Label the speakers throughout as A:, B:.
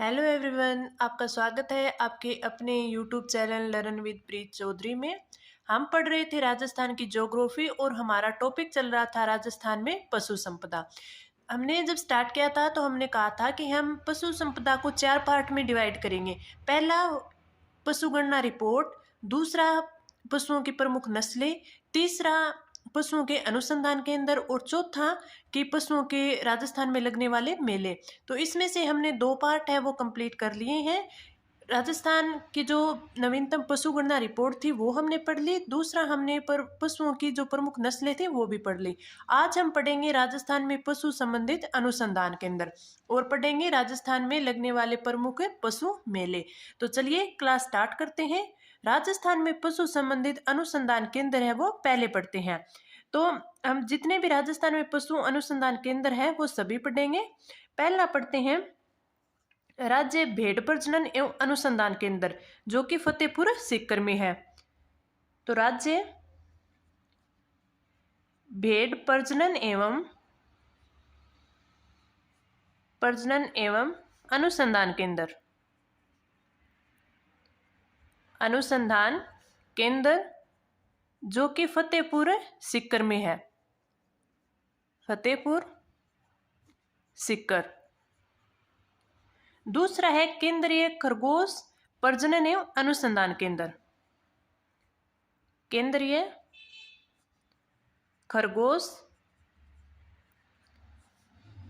A: Hello everyone, आपका स्वागत है आपके अपने यूट्यूब चैनल लर्न विद प्रीत चौधरी में। हम पढ़ रहे थे राजस्थान की ज्योग्राफी और हमारा टॉपिक चल रहा था राजस्थान में पशु संपदा। हमने जब स्टार्ट किया था तो हमने कहा था कि हम पशु संपदा को 4 पार्ट में डिवाइड करेंगे। पहला पशु गणना रिपोर्ट, दूसरा पशुओं की प्रमुख नस्लें, तीसरा पशुओं के अनुसंधान केंद्र और चौथा कि पशुओं के राजस्थान में लगने वाले मेले। तो इसमें से हमने 2 पार्ट है वो कंप्लीट कर लिए हैं। राजस्थान की जो नवीनतम पशु गणना रिपोर्ट थी वो हमने पढ़ ली, दूसरा हमने पर पशुओं की जो प्रमुख नस्लें थी वो भी पढ़ ली। आज हम पढ़ेंगे राजस्थान में पशु संबंधित अनुसंधान केंद्र और पढ़ेंगे राजस्थान में लगने वाले प्रमुख पशु मेले। तो चलिए क्लास स्टार्ट करते हैं। राजस्थान में पशु संबंधित अनुसंधान केंद्र है वो पहले पढ़ते हैं। तो हम जितने भी राजस्थान में पशु अनुसंधान केंद्र है वो सभी पढ़ेंगे। पहला पढ़ते हैं राज्य भेड़ प्रजनन एवं अनुसंधान केंद्र, जो कि फतेहपुर सीकर में है। तो राज्य भेड़ प्रजनन एवं अनुसंधान केंद्र जो कि फतेहपुर सीकर में है। फतेहपुर सीकर। दूसरा है केंद्रीय खरगोश प्रजनन एवं अनुसंधान केंद्र। केंद्रीय खरगोश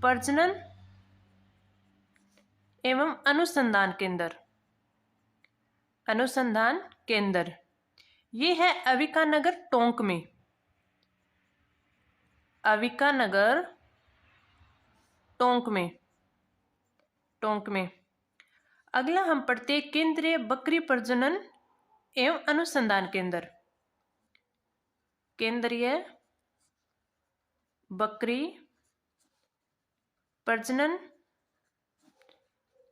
A: प्रजनन एवं अनुसंधान केंद्र ये है अविकानगर टोंक में। अविकानगर टोंक में। अगला हम पढ़ते हैं केंद्रीय बकरी प्रजनन एवं अनुसंधान केंद्र। केंद्रीय बकरी प्रजनन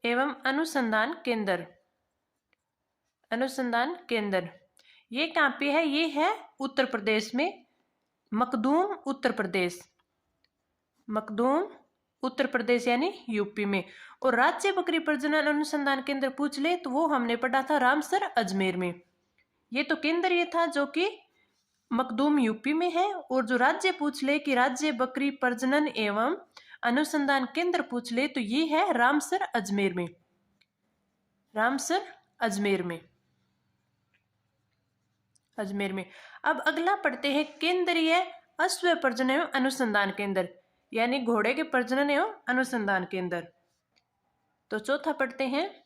A: एवं अनुसंधान केंद्र ये कहाँ पे है? ये है उत्तर प्रदेश में, मखदूम उत्तर प्रदेश यानी यूपी में। और राज्य बकरी प्रजनन अनुसंधान केंद्र पूछ ले तो वो हमने पढ़ा था रामसर अजमेर में। ये तो केंद्र ये था जो कि मखदूम यूपी में है, और जो राज्य पूछ ले कि राज्य बकरी प्रजनन एवं अनुसंधान केंद्र पूछ ले तो ये है रामसर अजमेर में। अब अगला पढ़ते हैं केंद्रीय अश्व प्रजनन एवं अनुसंधान केंद्र, यानी घोड़े के प्रजनन एवं अनुसंधान केंद्र। तो चौथा पढ़ते हैं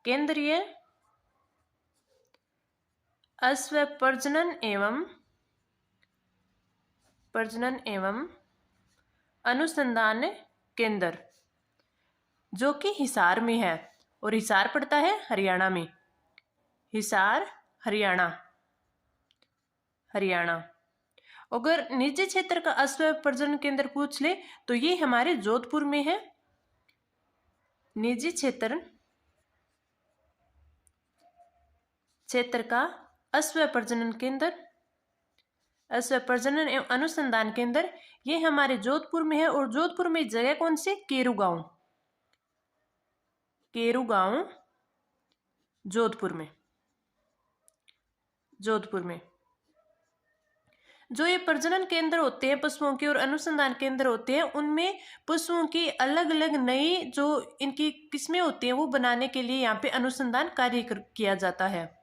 A: केंद्रीय अश्व प्रजनन एवं अनुसंधान केंद्र जो कि हिसार में है, और हिसार पड़ता है हरियाणा में। हिसार हरियाणा। अगर निजी क्षेत्र का अश्व प्रजनन केंद्र पूछ ले तो ये हमारे जोधपुर में है। निजी क्षेत्र का अश्व प्रजनन एवं अनुसंधान केंद्र ये हमारे जोधपुर में है। और जोधपुर में जगह कौन सी? केरू गांव जोधपुर में। जो ये प्रजनन केंद्र होते हैं पशुओं के और अनुसंधान केंद्र होते हैं, उनमें पशुओं की अलग अलग नई जो इनकी किस्में होती हैं वो बनाने के लिए यहाँ पे अनुसंधान कार्य किया जाता है।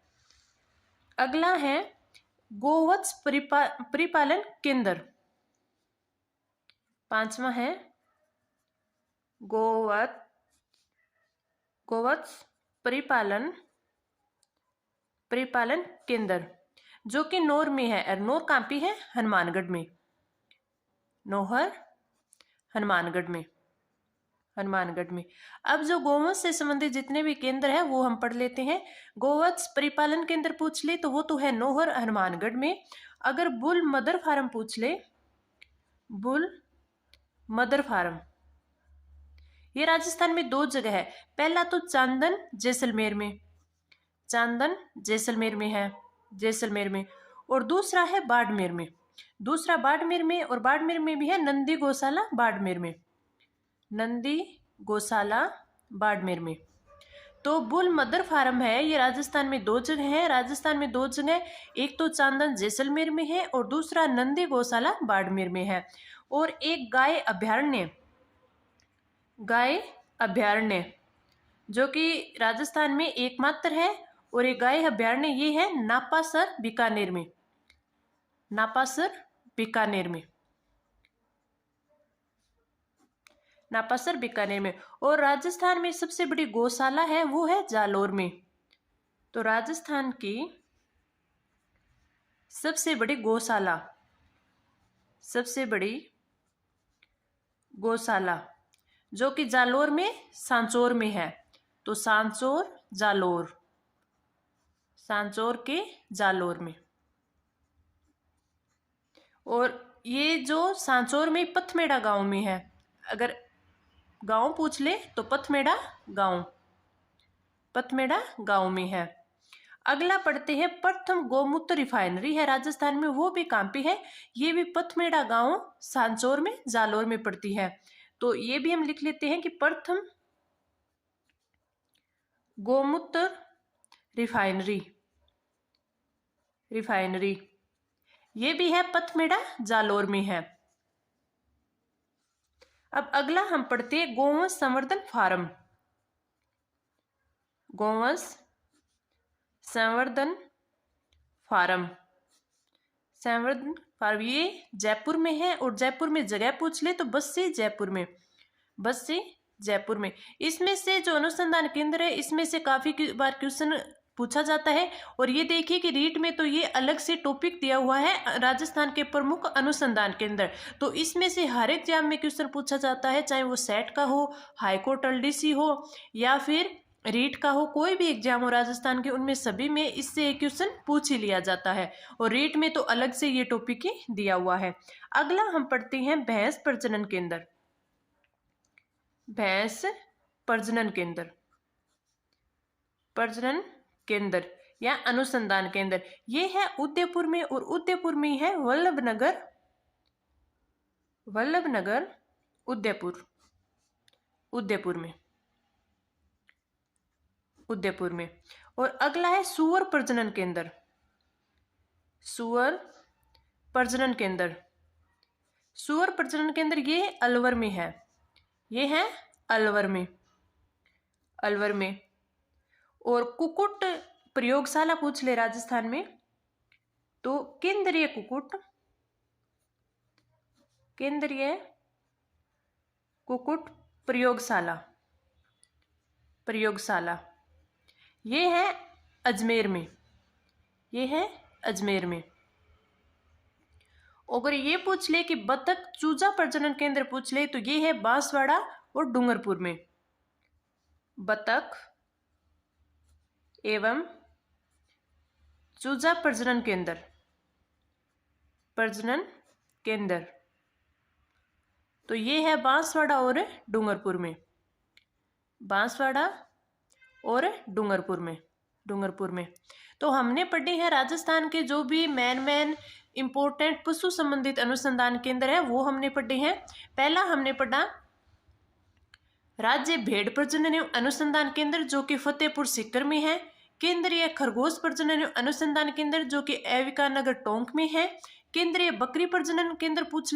A: अगला है गोवत्स परिपालन केंद्र। पांचवा है गोवत्स परिपालन केंद्र जो कि नौर में है। और नौर कहाँ पे है? हनुमानगढ़ में। नौहर हनुमानगढ़ में। अब जो गोवंश से संबंधित जितने भी केंद्र है वो हम पढ़ लेते हैं। गोवत्स परिपालन केंद्र पूछ ले तो वो तो है नौहर हनुमानगढ़ में। अगर बुल मदर फार्म पूछ ले, बुल मदर फार्म ये राजस्थान में 2 जगह है। पहला तो चांदन जैसलमेर में है, और दूसरा है बाड़मेर में। और बाड़मेर में भी है नंदी गौशाला बाड़मेर में। नंदी गौशाला बाड़मेर में। तो बुल मदर फार्म है, ये राजस्थान में 2 जगह है। राजस्थान में 2 जगह, एक तो चांदन जैसलमेर में है और दूसरा नंदी गौशाला बाड़मेर में है। और एक गाय अभयारण्य जो कि राजस्थान में एकमात्र है, और एक गाय अभयारण्य ये है नापासर बीकानेर में। नापासर बीकानेर में। और राजस्थान में सबसे बड़ी गौशाला है वो है जालोर में। तो राजस्थान की सबसे बड़ी गौशाला जो कि जालोर में सांचौर में है। तो सांचौर के जालोर में। और ये जो सांचौर में पथमेड़ा गांव में है, अगर गांव पूछ ले तो पथमेड़ा गांव में है। अगला पढ़ते हैं, प्रथम गोमूत्र रिफाइनरी है राजस्थान में, वो भी कहाँ पे है, ये भी पथमेड़ा गांव सांचौर में जालोर में पड़ती है। तो ये भी हम लिख लेते हैं कि प्रथम गोमूत्र रिफाइनरी ये भी है पथमेड़ा जालोर में है। अब अगला हम पढ़ते हैं गोवंश संवर्धन फार्म। ये जयपुर में है, और जयपुर में जगह पूछ ले तो बस्सी जयपुर में। इसमें से जो अनुसंधान केंद्र है, इसमें से काफी बार क्वेश्चन पूछा जाता है। और ये देखिए कि रीट में तो ये अलग से टॉपिक दिया हुआ है, राजस्थान के प्रमुख अनुसंधान केंद्र। तो इसमें से हर एग्जाम में क्वेश्चन पूछा जाता है, चाहे वो सेट का हो, हाईकोर्ट एलडीसी हो, या फिर रीट का हो, कोई भी एग्जाम हो राजस्थान के, उनमें सभी में इससे क्वेश्चन पूछ ही लिया जाता है। और रीट में तो अलग से ये टॉपिक ही दिया हुआ है। अगला हम पढ़ते हैं भैंस प्रजनन केंद्र या अनुसंधान केंद्र। ये है उदयपुर में, और उदयपुर में है वल्लभनगर उदयपुर में। और अगला है सुअर प्रजनन केंद्र ये अलवर में है। अलवर में। और कुक्कुट प्रयोगशाला पूछ ले राजस्थान में, तो केंद्रीय कुक्कुट प्रयोगशाला ये है अजमेर में। अगर ये पूछ ले कि बतख चूजा प्रजनन केंद्र पूछ ले, तो ये है बांसवाड़ा और डूंगरपुर में। बतख एवं चूजा प्रजनन केंद्र तो ये है बांसवाड़ा और डूंगरपुर में। तो हमने पढ़े हैं राजस्थान के जो भी मेन इंपोर्टेंट पशु संबंधित अनुसंधान केंद्र है, वो हमने पढ़े हैं। पहला हमने पढ़ा राज्य भेड़ प्रजनन अनुसंधान केंद्र जो कि फतेहपुर सीकर में है। केंद्रीय खरगोश प्रजनन अनुसंधान केंद्र जो कि एविकानगर टोंक में है। केंद्रीय बकरी प्रजनन केंद्र पूछ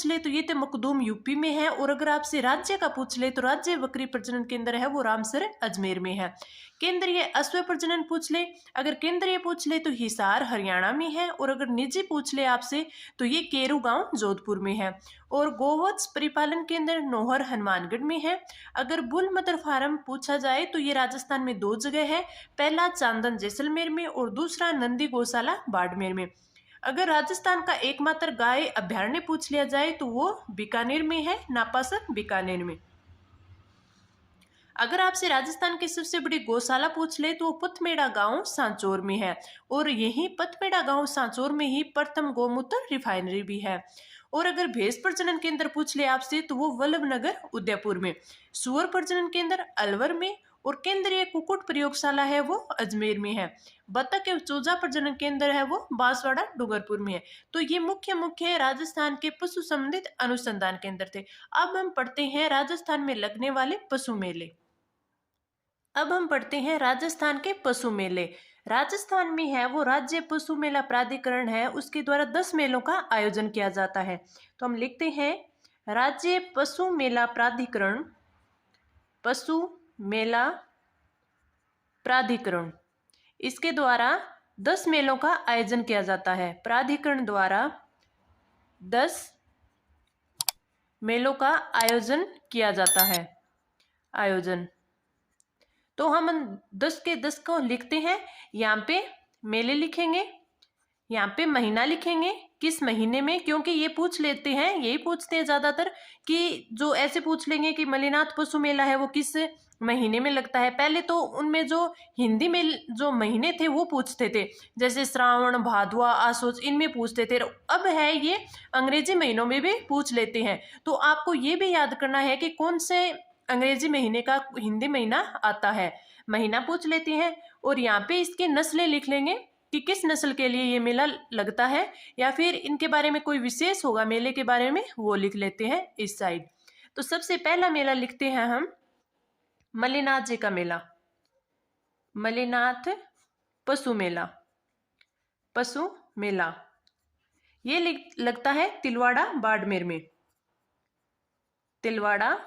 A: ले तो ये तो मखदूम यूपी में है। और अगर आपसे राज्य का पूछ ले तो राज्य बकरी प्रजनन केंद्र है वो रामसर अजमेर में है। केंद्रीय अश्व प्रजनन पूछ ले, अगर केंद्रीय पूछ ले तो हिसार हरियाणा में है। और अगर निजी पूछ ले आपसे तो ये केरू गांव जोधपुर में है। और गोवत्स परिपालन केंद्र नोहर हनुमानगढ़ में है। अगर बुल मदर फार्म पूछा जाए तो ये राजस्थान में 2 जगह है, पहला चांदन जैसलमेर में और दूसरा नंदी गौशाला बाड़मेर में। अगर राजस्थान का एकमात्र गाय अभयारण्य पूछ लिया जाए तो वो बीकानेर में है, नापासर बीकानेर में। अगर आपसे राजस्थान की सबसे बड़ी गौशाला पूछ ले तो वो पथमेड़ा गांव सांचौर में है। और यही पथमेड़ा गांव सांचौर में ही प्रथम गोमूत्र रिफाइनरी भी है। और अगर भैंस प्रजनन केंद्र पूछ ले आपसे तो वो वल्लभनगर उदयपुर में। सुअर प्रजनन केंद्र अलवर में। और केंद्रीय कुक्कुट प्रयोगशाला है वो अजमेर में है। बतख एवं चूजा प्रजनन केंद्र है वो बांसवाड़ा डूंगरपुर में है। तो ये मुख्य मुख्य राजस्थान के पशु संबंधित अनुसंधान केंद्र थे। अब हम पढ़ते हैं राजस्थान में लगने वाले पशु मेले। अब हम पढ़ते हैं राजस्थान के पशु मेले। राजस्थान में है वो राज्य पशु मेला प्राधिकरण है, उसके द्वारा 10 मेलों का आयोजन किया जाता है। तो हम लिखते हैं राज्य पशु मेला प्राधिकरण, पशु मेला प्राधिकरण, इसके द्वारा 10 मेलों का आयोजन किया जाता है। प्राधिकरण द्वारा 10 मेलों का आयोजन किया जाता है। आयोजन तो हम 10 के 10 को लिखते हैं। यहाँ पे मेले लिखेंगे, यहाँ पे महीना लिखेंगे, किस महीने में, क्योंकि ये पूछ लेते हैं, यही पूछते हैं ज्यादातर कि जो ऐसे पूछ लेंगे कि मलिनाथ पशु मेला है वो किस महीने में लगता है। पहले तो उनमें जो हिंदी में जो महीने थे वो पूछते थे, जैसे श्रावण, भादवा, आसोज, इनमें पूछते थे। अब है ये अंग्रेजी महीनों में भी पूछ लेते हैं। तो आपको ये भी याद करना है कि कौन से अंग्रेजी महीने का हिंदी महीना आता है, महीना पूछ लेते हैं। और यहाँ पे इसकी नस्लें लिख लेंगे कि किस नस्ल के लिए ये मेला लगता है, या फिर इनके बारे में कोई विशेष होगा मेले के बारे में, वो लिख लेते हैं इस साइड। तो सबसे पहला मेला लिखते हैं हम मलिनाथ जी का मेला, मलिनाथ पशु मेला, पशु मेला। ये लगता है तिलवाड़ा बाड़मेर में, तिलवाड़ा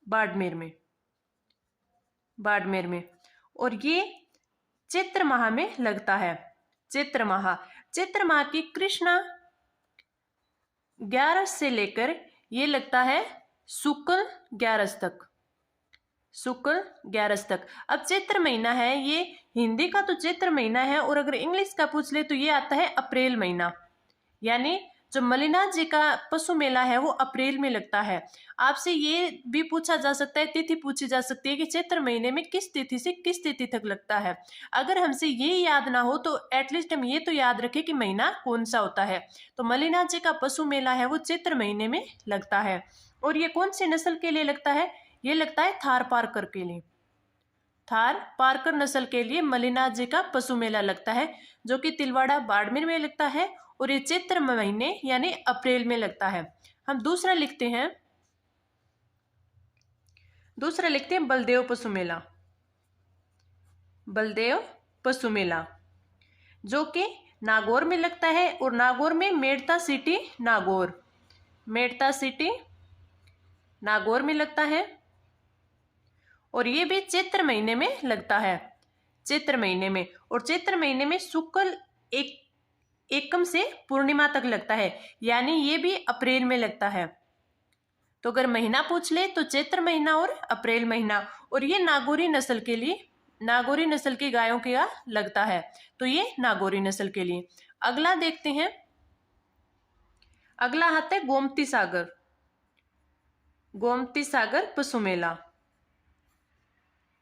A: बाड़मेर में, बाड़मेर में। और ये चैत्र माह में लगता है, चैत्र माह। चैत्र माह की कृष्णा 11 से लेकर ये लगता है शुक्ल 11 तक, शुक्ल 11 तक। अब चैत्र महीना है, ये हिंदी का तो चैत्र महीना है, और अगर इंग्लिश का पूछ ले तो ये आता है अप्रैल महीना। यानी जो मलिनाथ जी का पशु मेला है वो अप्रैल में लगता है। आपसे ये भी पूछा जा सकता है, तिथि पूछी जा सकती है कि चैत्र महीने में किस तिथि से किस तिथि तक लगता है। अगर हमसे ये याद ना हो तो एटलीस्ट हम ये तो याद रखें कि महीना कौन सा होता है। तो मलिनाथ जी का पशु मेला है वो चैत्र महीने में लगता है। और ये कौन सी नस्ल के लिए लगता है, ये लगता है थार पारकर के लिए, थार पारकर नस्ल के लिए मलिनाथ जी का पशु मेला लगता है, जो कि तिलवाड़ा बाड़मेर में लगता है। और ये चैत्र महीने यानी अप्रैल में लगता है। हम दूसरा लिखते हैं, दूसरा लिखते हैं बलदेव पशु मेला, बलदेव पशु मेला, जो कि नागौर में लगता है। और नागौर में मेड़ता सिटी नागौर, मेड़ता सिटी नागौर में लगता है। और ये भी चैत्र महीने में लगता है, चैत्र महीने में। और चैत्र महीने में शुक्ल एकम से पूर्णिमा तक लगता है, यानी ये भी अप्रैल में लगता है। तो अगर महीना पूछ ले तो चैत्र महीना और अप्रैल महीना। और ये नागौरी नस्ल के लिए, नागौरी नस्ल की गायों का लगता है, तो ये नागौरी नस्ल के लिए। अगला देखते हैं, अगला आता है गोमती सागर, गोमती सागर पशु मेला,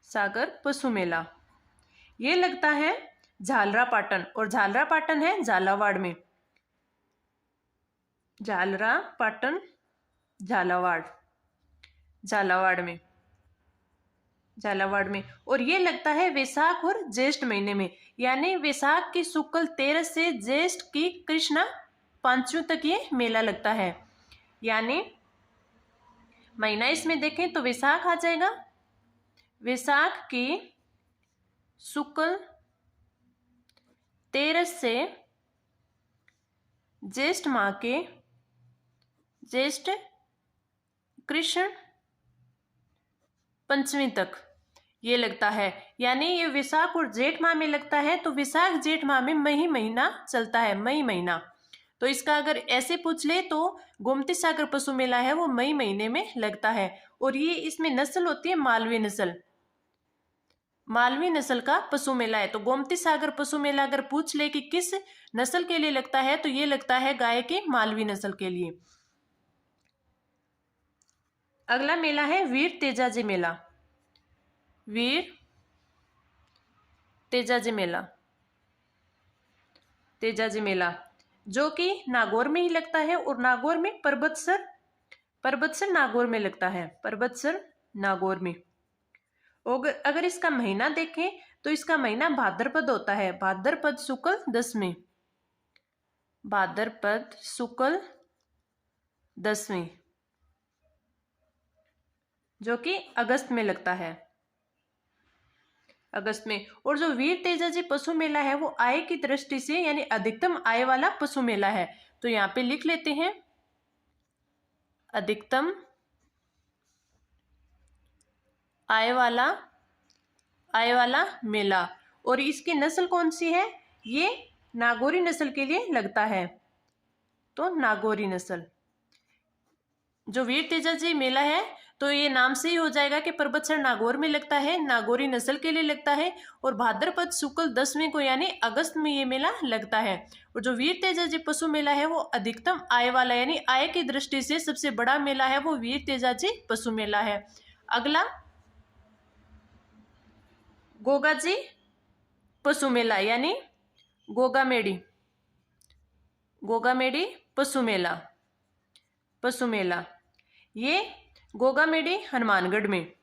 A: सागर पशु मेला। ये लगता है झालरा पाटन, और झालरा पाटन है झालावाड़ में, झालरा पाटन झालावाड़, झालावाड़ में, झालावाड़ में। और ये लगता है वैशाख और ज्येष्ठ महीने में, यानी वैशाख की शुक्ल 13 से ज्येष्ठ की कृष्णा 5वीं तक ये मेला लगता है। यानी महीना इसमें देखें तो वैशाख आ जाएगा, वैशाख की शुक्ल 13 से ज्येष्ठ माह के ज्येष्ठ कृष्ण 5वीं तक ये लगता है। यानी ये वैशाख और जेठ माह में लगता है। तो वैशाख जेठ माह में मई महीना चलता है, मई महीना। तो इसका अगर ऐसे पूछ ले तो गोमती सागर पशु मेला है वो मई महीने में लगता है। और ये इसमें नस्ल होती है मालवी नस्ल, मालवी नस्ल का पशु मेला है। तो गोमती सागर पशु मेला अगर पूछ ले कि किस नस्ल के लिए लगता है, तो ये लगता है गाय के मालवी नस्ल के लिए। अगला मेला है वीर तेजाजी मेला, वीर तेजाजी मेला, तेजाजी मेला, जो कि नागौर में ही लगता है। और नागौर में परबतसर, परबतसर नागौर में लगता है, परबतसर नागौर में। अगर अगर इसका महीना देखें तो इसका महीना भाद्रपद होता है, भाद्रपद शुक्ल दसवीं, भाद्रपद शुक्ल दसवीं, जो कि अगस्त में लगता है, अगस्त में। और जो वीर तेजाजी पशु मेला है वो आय की दृष्टि से यानी अधिकतम आय वाला पशु मेला है। तो यहाँ पे लिख लेते हैं अधिकतम आय वाला मेला। और इसकी नस्ल कौन सी है? ये नागौरी नस्ल के लिए लगता है। तो नागौरी नस्ल, जो वीर तेजाजी मेला है तो ये नाम से ही हो जाएगा कि पर्वतसर नागौर में लगता है, नागौरी नस्ल के लिए लगता है। और भाद्रपद शुक्ल दसवीं को यानी अगस्त में ये मेला लगता है। और जो वीर तेजाजी पशु मेला है वो अधिकतम आय वाला यानी आय की दृष्टि से सबसे बड़ा मेला है, वो वीर तेजाजी पशु मेला है। अगला गोगाजी पशु मेला यानी गोगामेडी पशु मेला, ये गोगामेडी हनुमानगढ़ में,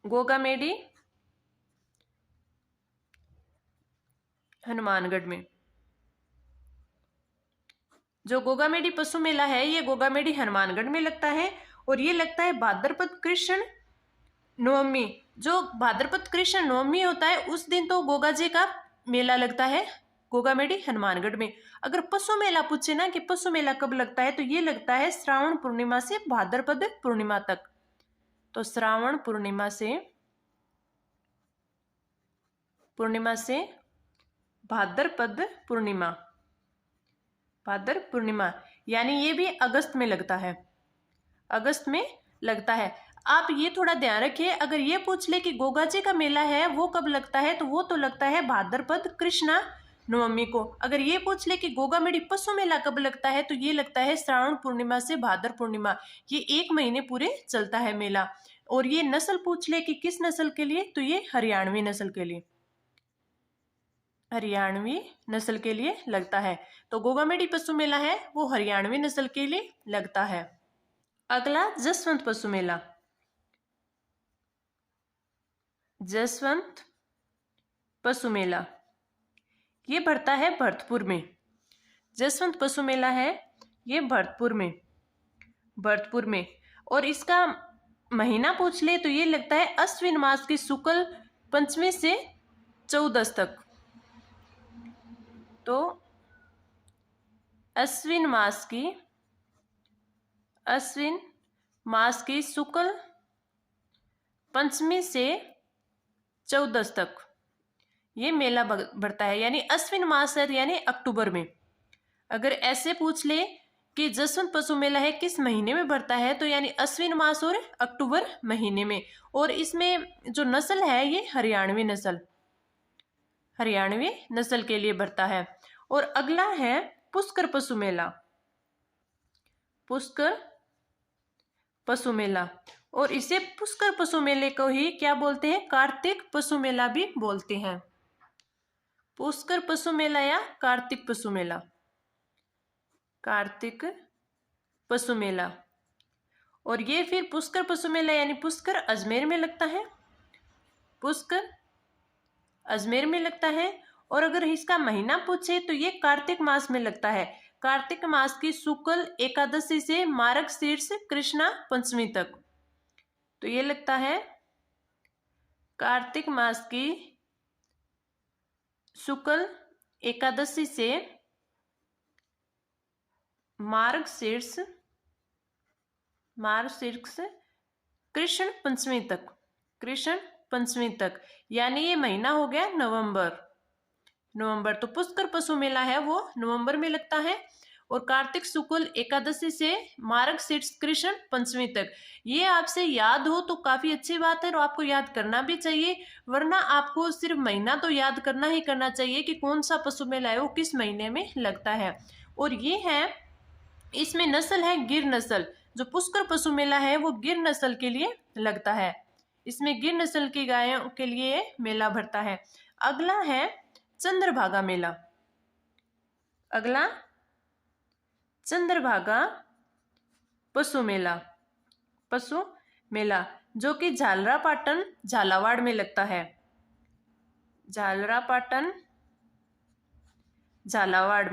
A: गोगामेडी हनुमानगढ़ में। जो गोगामेडी पशु मेला है ये गोगामेडी हनुमानगढ़ में लगता है। और ये लगता है भाद्रपद कृष्ण नवमी, जो भाद्रपद कृष्ण नवमी होता है उस दिन तो गोगा जी का मेला लगता है गोगामेडी हनुमानगढ़ में। अगर पशु मेला पूछे ना कि पशु मेला कब लगता है, तो ये लगता है श्रावण पूर्णिमा से भाद्रपद पूर्णिमा तक। तो श्रावण पूर्णिमा से भाद्रपद पूर्णिमा यानी ये भी अगस्त में लगता है, अगस्त में लगता है। आप ये थोड़ा ध्यान रखिए, अगर ये पूछ ले कि गोगा जी का मेला है वो कब लगता है, तो वो तो लगता है भाद्रपद कृष्णा नवमी को। अगर ये पूछ ले कि गोगामेडी पशु मेला कब लगता है, तो ये लगता है श्रावण पूर्णिमा से भाद्र पूर्णिमा, ये 1 महीने पूरे चलता है मेला। और ये नस्ल पूछ ले कि किस नस्ल के लिए, तो ये हरियाणवी नस्ल के लिए, हरियाणवी नस्ल के लिए लगता है। तो गोगामेडी पशु मेला है वो हरियाणवी नस्ल के लिए लगता है। अगला जसवंत पशु मेला, जसवंत पशु मेला, ये भरता है भरतपुर में। जसवंत पशु मेला है ये भरतपुर में। और इसका महीना पूछ ले तो ये लगता है अश्विन मास की शुक्ल पंचमी से 14 तक। तो अश्विन मास की शुक्ल पंचमी से 14 तक ये मेला बढ़ता है, यानी अश्विन मास है यानी अक्टूबर में। अगर ऐसे पूछ ले कि जसवंत पशु मेला है किस महीने में बढ़ता है, तो यानी अश्विन मास और अक्टूबर महीने में। और इसमें जो नस्ल है ये हरियाणवी नस्ल के लिए बढ़ता है। और अगला है पुष्कर पशु मेला, पुष्कर पशु मेला। और इसे पुष्कर पशु मेले को ही क्या बोलते हैं, कार्तिक पशु मेला भी बोलते हैं। पुष्कर पशु मेला या कार्तिक पशु मेला, कार्तिक पशु मेला। और ये फिर पुष्कर पशु मेला यानी पुष्कर अजमेर में लगता है, पुष्कर अजमेर में लगता है। और अगर इसका महीना पूछे तो ये कार्तिक मास में लगता है, कार्तिक मास की शुक्ल एकादशी से मार्गशीर्ष कृष्णा पंचमी तक। तो ये लगता है कार्तिक मास की शुक्ल एकादशी से मार्गशीर्ष कृष्ण पंचमी तक, यानी ये महीना हो गया नवंबर। तो पुष्कर पशु मेला है वो नवंबर में लगता है। और कार्तिक शुक्ल एकादशी से मार्गशीर्ष कृष्ण पंचमी तक। ये आपसे याद हो तो काफी अच्छी बात है और आपको याद करना भी चाहिए, वरना आपको सिर्फ महीना तो याद करना ही करना चाहिए कि कौन सा पशु मेला है वो किस महीने में लगता है। और ये है, इसमें नस्ल है गिर नस्ल। जो पुष्कर पशु मेला है वो गिर नस्ल के लिए लगता है, इसमें गिर नस्ल की गायों के लिए मेला भरता है। अगला है चंद्रभागा मेला, अगला चंद्रभागा पशु मेला जो कि झालरापाटन झालावाड़ में लगता है। झालरापाटन झालावाड़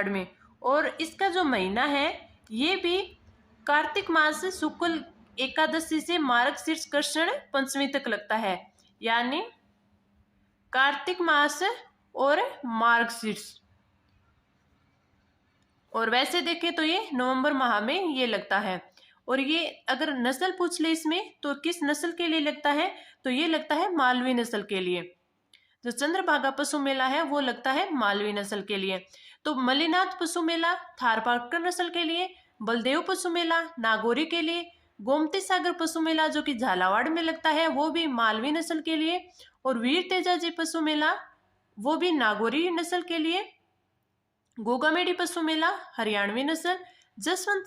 A: में। और इसका जो महीना है ये भी कार्तिक मास शुक्ल एकादशी से मार्गशीर्ष कृष्ण पंचमी तक लगता है, यानी कार्तिक मास और मार्गशीर्ष। और वैसे देखें तो ये नवंबर माह में ये लगता है। और ये अगर नस्ल पूछ ले इसमें तो किस नस्ल के लिए लगता है, तो ये लगता है मालवी नस्ल के लिए। जो चंद्रभागा पशु मेला है वो लगता है मालवी नस्ल के लिए। तो मलिनाथ पशु मेला थारपारकर नस्ल के लिए, बलदेव पशु मेला नागौरी के लिए, गोमती सागर पशु मेला जो कि झालावाड़ में लगता है वो भी मालवी नस्ल के लिए, और वीर तेजाजी पशु मेला वो भी नागौरी नस्ल के लिए, गोगामेड़ी पशु मेला हरियाणवी नस्ल, जसवंत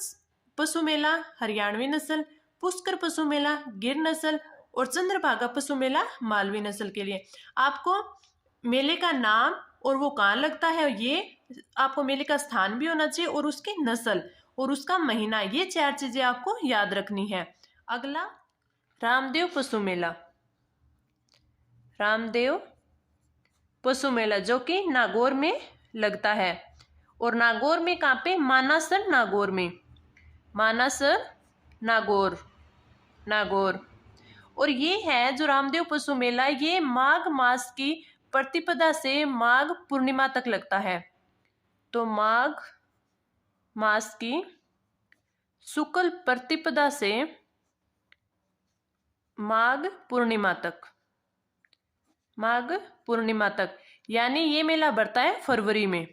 A: पशु मेला हरियाणवी नस्ल, पुष्कर पशु मेला गिर नस्ल, और चंद्रभागा पशु मेला मालवी नस्ल के लिए। आपको मेले का नाम और वो कहाँ लगता है, ये आपको मेले का स्थान भी होना चाहिए, और उसकी नस्ल और उसका महीना, ये 4 चीजें आपको याद रखनी है। अगला रामदेव पशु मेला। रामदेव पशु मेला जो कि नागौर में लगता है। और नागौर में कहाँ पे, मानासर नागौर में, मानासर नागौर। और ये है जो रामदेव पशु मेला, ये माघ मास की प्रतिपदा से माघ पूर्णिमा तक लगता है। तो माघ मास की शुक्ल प्रतिपदा से माघ पूर्णिमा तक, यानी ये मेला बढ़ता है फरवरी में।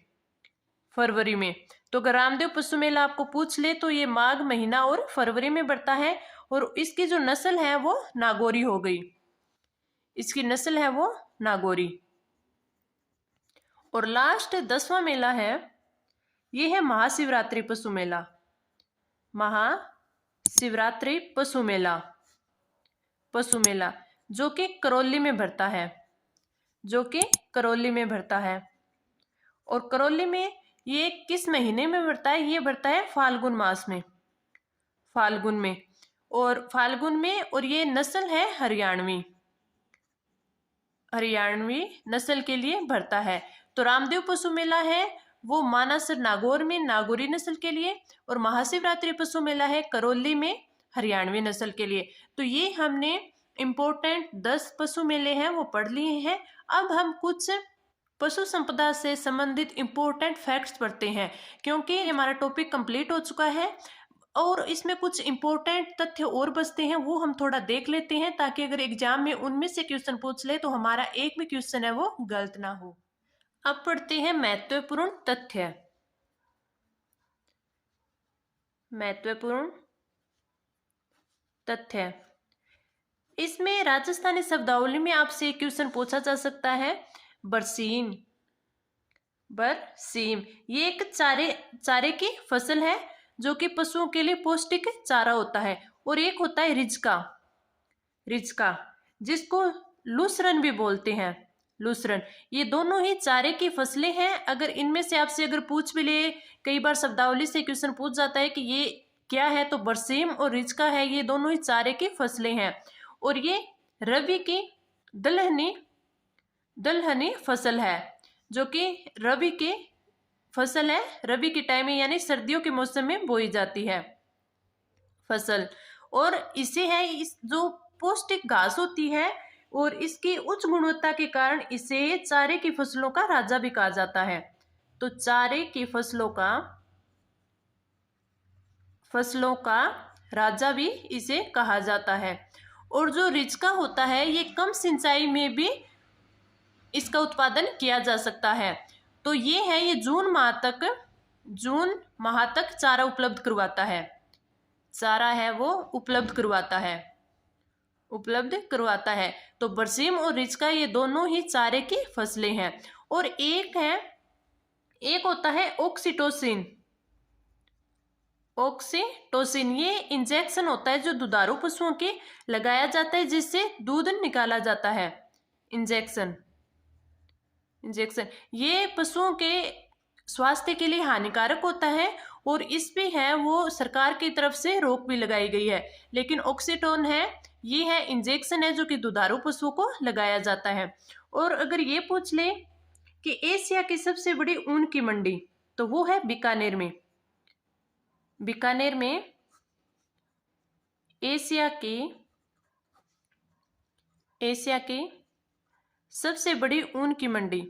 A: तो अगर रामदेव पशु मेला आपको पूछ ले तो ये माघ महीना और फरवरी में बढ़ता है। और इसकी जो नस्ल है वो नागौरी हो गई, इसकी नस्ल है वो नागौरी। और लास्ट 10वां मेला है, ये है महाशिवरात्रि पशु मेला। महाशिवरात्रि पशु मेला जो कि करौली में भरता है। और करौली में ये किस महीने में भरता है, ये भरता है फाल्गुन मास में, और फाल्गुन में। और ये नस्ल है हरियाणवी नस्ल के लिए भरता है। तो रामदेव पशु मेला है वो मानासर नागौर में नागौरी नस्ल के लिए, और महाशिवरात्रि पशु मेला है करौली में हरियाणवी नस्ल के लिए। तो ये हमने इम्पोर्टेंट 10 पशु मेले हैं वो पढ़ लिए हैं। अब हम कुछ पशु संपदा से संबंधित इम्पोर्टेंट फैक्ट्स पढ़ते हैं, क्योंकि हमारा टॉपिक कंप्लीट हो चुका है और इसमें कुछ इम्पोर्टेंट तथ्य और बचते हैं, वो हम थोड़ा देख लेते हैं, ताकि अगर एग्जाम में उनमें से क्वेश्चन पूछ ले तो हमारा एक भी क्वेश्चन है वो गलत ना हो। अब पढ़ते हैं महत्वपूर्ण तथ्य। इसमें राजस्थानी शब्दावली में आपसे एक क्वेश्चन पूछा जा सकता है, बरसीम। ये एक चारे की फसल है जो कि पशुओं के लिए पौष्टिक चारा होता है। और एक होता है रिजका जिसको लूसरन भी बोलते हैं, ये दोनों ही चारे की फसलें हैं। अगर इनमें से आपसे अगर पूछ भी ले, कई बार शब्दावली से क्वेश्चन पूछ जाता है कि ये क्या है, तो बरसीम और रिजका है, ये दोनों ही चारे की फसलें हैं। और ये रबी की दलहनी फसल है, जो कि रबी की फसल है, रबी के टाइम में यानी सर्दियों के मौसम में बोई जाती है फसल। और इसे है इस जो पौष्टिक घास होती है और इसकी उच्च गुणवत्ता के कारण इसे चारे की फसलों का राजा भी कहा जाता है। तो चारे की फसलों का राजा भी इसे कहा जाता है। और जो रिजका होता है ये कम सिंचाई में भी इसका उत्पादन किया जा सकता है। तो ये है, ये जून माह तक चारा उपलब्ध करवाता है। तो बरसीम और रिजका ये दोनों ही चारे की फसलें हैं। और एक होता है ऑक्सीटोसिन, ये इंजेक्शन होता है जो दुधारू पशुओं के लगाया जाता है जिससे दूध निकाला जाता है। इंजेक्शन ये पशुओं के स्वास्थ्य के लिए हानिकारक होता है और इस पे है वो सरकार की तरफ से रोक भी लगाई गई है। लेकिन ऑक्सीटोन है, ये है इंजेक्शन है जो कि दुधारू पशुओं को लगाया जाता है। और अगर ये पूछ ले कि एशिया की सबसे बड़ी ऊन की मंडी, तो वो है बीकानेर में। बीकानेर में एशिया की सबसे बड़ी ऊन की मंडी,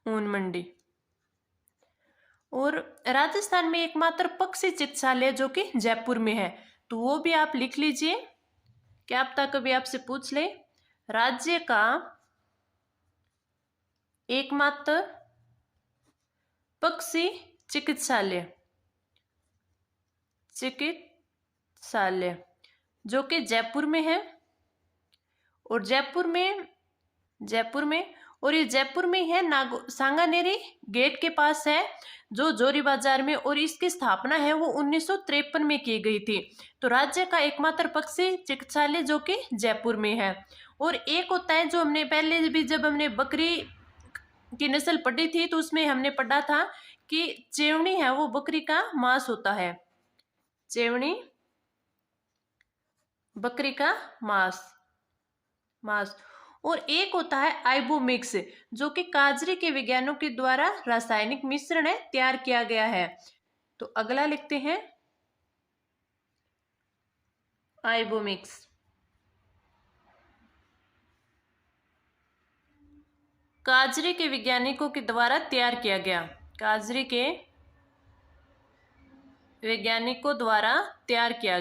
A: ऊन मंडी। और राजस्थान में एकमात्र पक्षी चिकित्सालय जो कि जयपुर में है, तो वो भी आप लिख लीजिए। क्या पता कभी आपसे पूछ ले, राज्य का एकमात्र पक्षी चिकित्सालय जो कि जयपुर में है। और जयपुर में है सांगानेरी गेट के पास है, जो जोरी बाजार में, और इसकी स्थापना है वो 1953 में की गई थी। तो राज्य का एकमात्र पक्षी चिकित्सालय जो कि जयपुर में है। और एक होता है जो हमने पहले भी जब हमने बकरी की नस्ल पढ़ी थी तो उसमें हमने पढ़ा था कि चेवनी है वो बकरी का मांस होता है, चेवनी बकरी का मांस। और एक होता है आइबोमिक्स, जो कि काजरी के वैज्ञानिकों के द्वारा रासायनिक मिश्रण है तैयार किया गया है। तो अगला लिखते हैं आइबोमिक्स। काजरी के वैज्ञानिकों के द्वारा तैयार किया गया, काजरी के वैज्ञानिकों द्वारा तैयार किया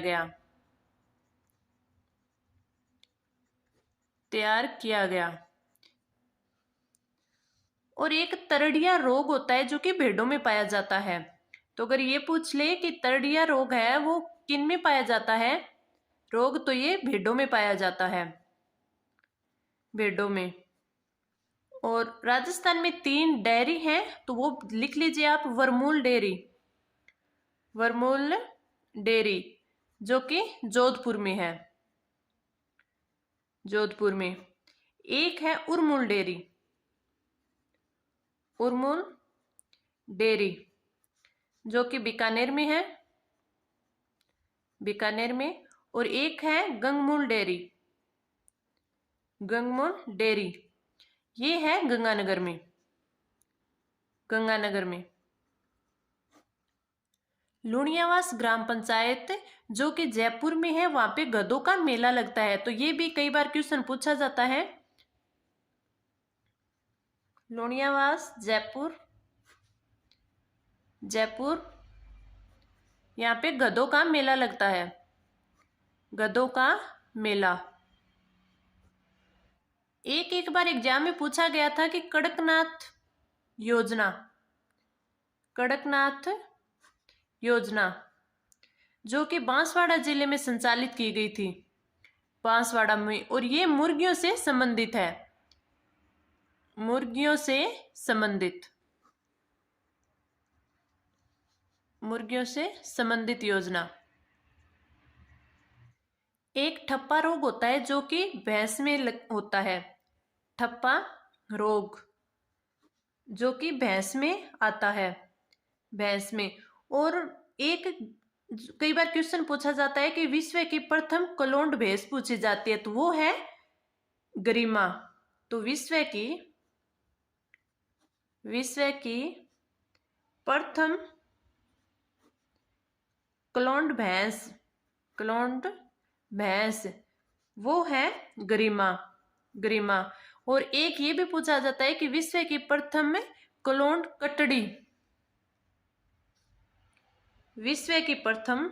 A: गया। और एक तरड़िया रोग होता है जो कि भेड़ों में पाया जाता है। तो अगर ये पूछ ले कि तरड़िया रोग है वो किन में पाया जाता है रोग, तो ये भेड़ों में पाया जाता है, भेड़ों में। और राजस्थान में 3 डेयरी हैं, तो वो लिख लीजिए आप, वरमूल डेयरी जो कि जोधपुर में है, जोधपुर में। एक है उरमूल डेयरी जो कि बीकानेर में है, बीकानेर में। और एक है गंगमूल डेयरी, ये है गंगानगर में। लुणियावास ग्राम पंचायत जो कि जयपुर में है, वहां पे गधों का मेला लगता है। तो ये भी कई बार क्वेश्चन पूछा जाता है। लुणियावास जयपुर, यहाँ पे गधों का मेला लगता है, गधों का मेला। एक बार एग्जाम में पूछा गया था कि कड़कनाथ योजना जो कि बांसवाड़ा जिले में संचालित की गई थी, बांसवाड़ा में। और ये मुर्गियों से संबंधित है, मुर्गियों से संबंधित योजना। एक ठप्पा रोग होता है जो कि भैंस में होता है, ठप्पा रोग जो कि भैंस में आता है, भैंस में। और एक कई बार क्वेश्चन पूछा जाता है कि विश्व की प्रथम क्लोन्ड भैंस पूछी जाती है, तो वो है गरिमा। तो विश्व की प्रथम क्लोन्ड भैंस वो है गरिमा। और एक ये भी पूछा जाता है कि विश्व की प्रथम क्लोन्ड कटड़ी, विश्व की प्रथम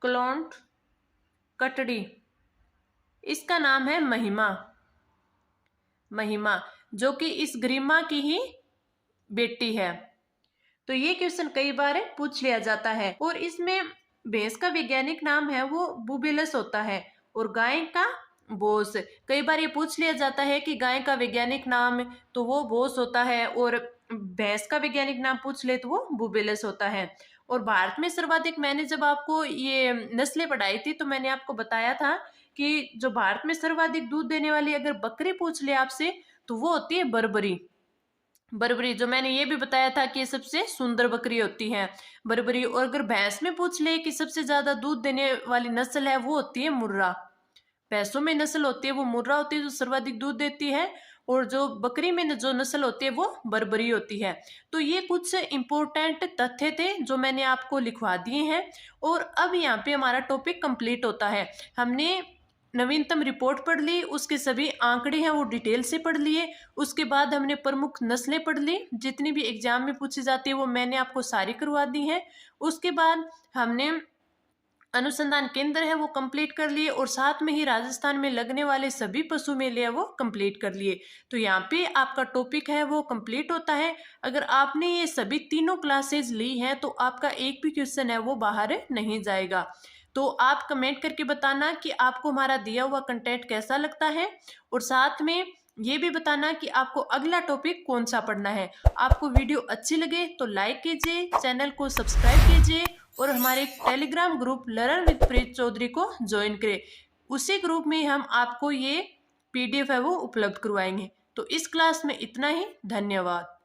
A: क्लोन्ड कटड़ी, इसका नाम है महिमा जो कि इस गरिमा की ही बेटी है। तो ये क्वेश्चन कई बार पूछ लिया जाता है। और इसमें भैंस का वैज्ञानिक नाम है वो बुबेलस होता है, और गाय का बोस। कई बार ये पूछ लिया जाता है कि गाय का वैज्ञानिक नाम, तो वो बोस होता है, और भैंस का वैज्ञानिक नाम पूछ ले तो वो बुबेलस होता है। और भारत में सर्वाधिक, मैंने जब आपको ये नस्लें पढ़ाई थी तो मैंने आपको बताया था कि जो भारत में सर्वाधिक दूध देने वाली अगर बकरी पूछ ले आपसे, तो वो होती है बर्बरी। बर्बरी जो मैंने ये भी बताया था कि ये सबसे सुंदर बकरी होती है बर्बरी। और अगर भैंस में पूछ ले कि सबसे ज्यादा दूध देने वाली नस्ल है, वो होती है मुर्रा। भैंसों में नस्ल होती है वो मुर्रा होती है जो सर्वाधिक दूध देती है, और जो बकरी में जो नस्ल होती है वो बर्बरी होती है। तो ये कुछ इंपॉर्टेंट तथ्य थे जो मैंने आपको लिखवा दिए हैं। और अब यहाँ पे हमारा टॉपिक कंप्लीट होता है। हमने नवीनतम रिपोर्ट पढ़ ली, उसके सभी आंकड़े हैं वो डिटेल से पढ़ लिए। उसके बाद हमने प्रमुख नस्लें पढ़ ली, जितनी भी एग्जाम में पूछी जाती है वो मैंने आपको सारी करवा दी है। उसके बाद हमने अनुसंधान केंद्र है वो कंप्लीट कर लिए, और साथ में ही राजस्थान में लगने वाले सभी पशु मेले है वो कंप्लीट कर लिए। तो यहाँ पे आपका टॉपिक है वो कंप्लीट होता है। अगर आपने ये सभी तीनों क्लासेस ली हैं तो आपका एक भी क्वेश्चन है वो बाहर नहीं जाएगा। तो आप कमेंट करके बताना कि आपको हमारा दिया हुआ कंटेंट कैसा लगता है, और साथ में ये भी बताना कि आपको अगला टॉपिक कौन सा पढ़ना है। आपको वीडियो अच्छी लगे तो लाइक कीजिए, चैनल को सब्सक्राइब कीजिए, और हमारे टेलीग्राम ग्रुप लर्न विद प्रीत चौधरी को ज्वाइन करें। उसी ग्रुप में हम आपको ये PDF है वो उपलब्ध करवाएंगे। तो इस क्लास में इतना ही। धन्यवाद।